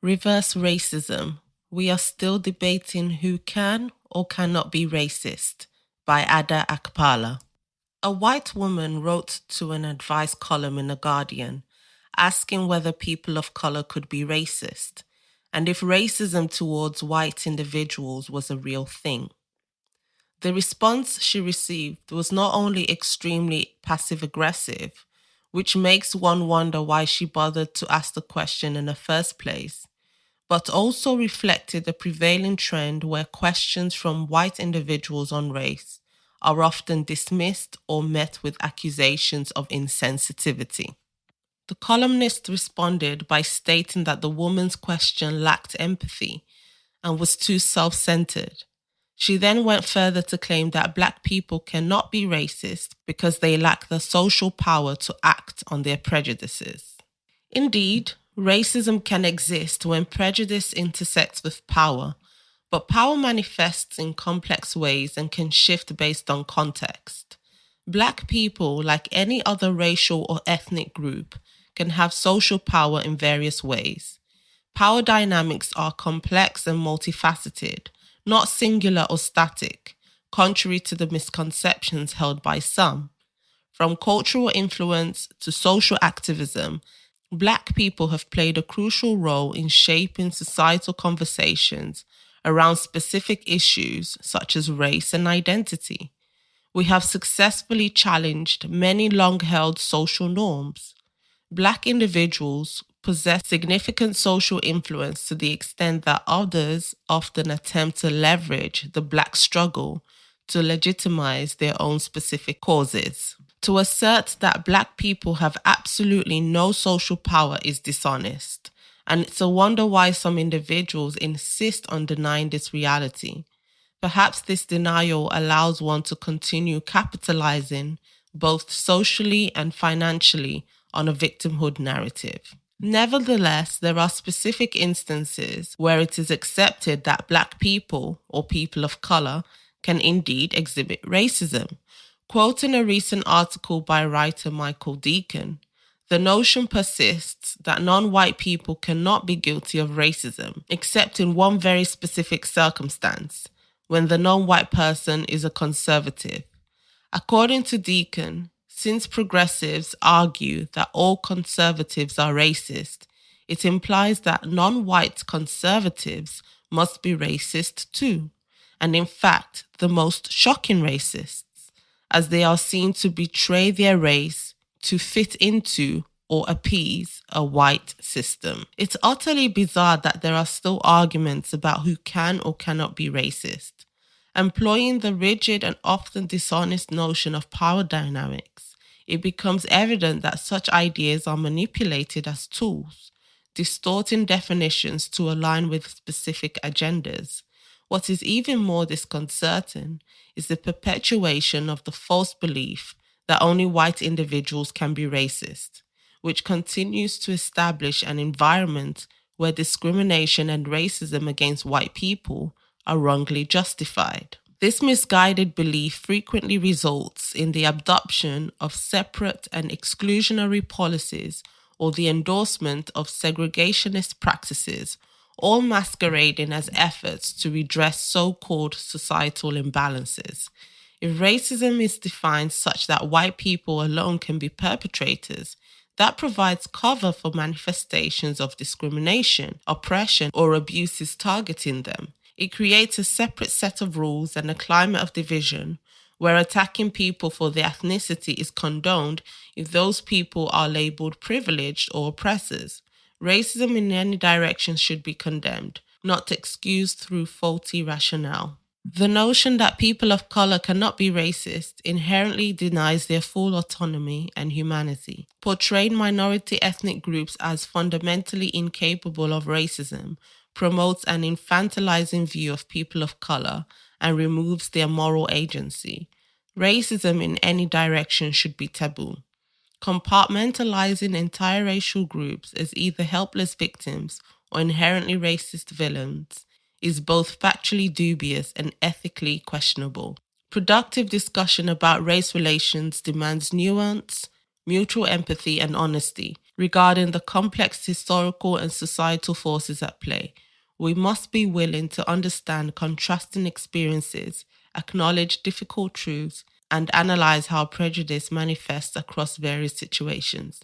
Reverse racism. We are still debating who can or cannot be racist by Ada Akpala. A white woman wrote to an advice column in The Guardian asking whether people of color could be racist and if racism towards white individuals was a real thing. The response she received was not only extremely passive aggressive, which makes one wonder why she bothered to ask the question in the first place, but also reflected the prevailing trend where questions from white individuals on race are often dismissed or met with accusations of insensitivity. The columnist responded by stating that the woman's question lacked empathy and was too self centered. She then went further to claim that Black people cannot be racist because they lack the social power to act on their prejudices. Indeed, racism can exist when prejudice intersects with power, but power manifests in complex ways and can shift based on context. Black people, like any other racial or ethnic group, can have social power in various ways. Power dynamics are complex and multifaceted, not singular or static, contrary to the misconceptions held by some. From cultural influence to social activism, Black people have played a crucial role in shaping societal conversations around specific issues such as race and identity. We have successfully challenged many long-held social norms. Black individuals possess significant social influence to the extent that others often attempt to leverage the Black struggle to legitimize their own specific causes. To assert that Black people have absolutely no social power is dishonest, and it's a wonder why some individuals insist on denying this reality. Perhaps this denial allows one to continue capitalizing both socially and financially on a victimhood narrative. Nevertheless, there are specific instances where it is accepted that Black people or people of color can indeed exhibit racism. Quoting a recent article by writer Michael Deacon, the notion persists that non-white people cannot be guilty of racism, except in one very specific circumstance, when the non-white person is a conservative. According to Deacon, since progressives argue that all conservatives are racist, it implies that non-white conservatives must be racist too, and in fact, the most shocking racists, as they are seen to betray their race to fit into or appease a white system. It's utterly bizarre that there are still arguments about who can or cannot be racist. Employing the rigid and often dishonest notion of power dynamics, it becomes evident that such ideas are manipulated as tools, distorting definitions to align with specific agendas. What is even more disconcerting is the perpetuation of the false belief that only white individuals can be racist, which continues to establish an environment where discrimination and racism against white people are wrongly justified. This misguided belief frequently results in the adoption of separate and exclusionary policies or the endorsement of segregationist practices, all masquerading as efforts to redress so-called societal imbalances. If racism is defined such that white people alone can be perpetrators, that provides cover for manifestations of discrimination, oppression, or abuses targeting them. It creates a separate set of rules and a climate of division where attacking people for their ethnicity is condoned if those people are labeled privileged or oppressors. Racism in any direction should be condemned, not excused through faulty rationale. The notion that people of color cannot be racist inherently denies their full autonomy and humanity. Portraying minority ethnic groups as fundamentally incapable of racism promotes an infantilizing view of people of color and removes their moral agency. Racism in any direction should be taboo. Compartmentalizing entire racial groups as either helpless victims or inherently racist villains is both factually dubious and ethically questionable. Productive discussion about race relations demands nuance, mutual empathy, and honesty, regarding the complex historical and societal forces at play. We must be willing to understand contrasting experiences, acknowledge difficult truths, and analyze how prejudice manifests across various situations.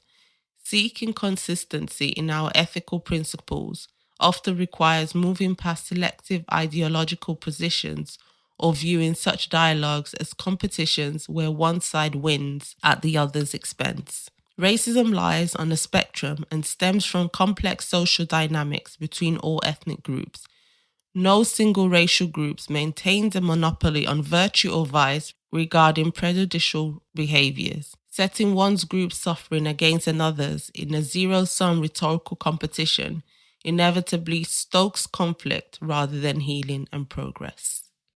Seeking consistency in our ethical principles often requires moving past selective ideological positions or viewing such dialogues as competitions where one side wins at the other's expense. Racism lies on a spectrum and stems from complex social dynamics between all ethnic groups. No single racial group maintains a monopoly on virtue or vice regarding prejudicial behaviors. Setting one's group's suffering against another's in a zero-sum rhetorical competition inevitably stokes conflict rather than healing and progress.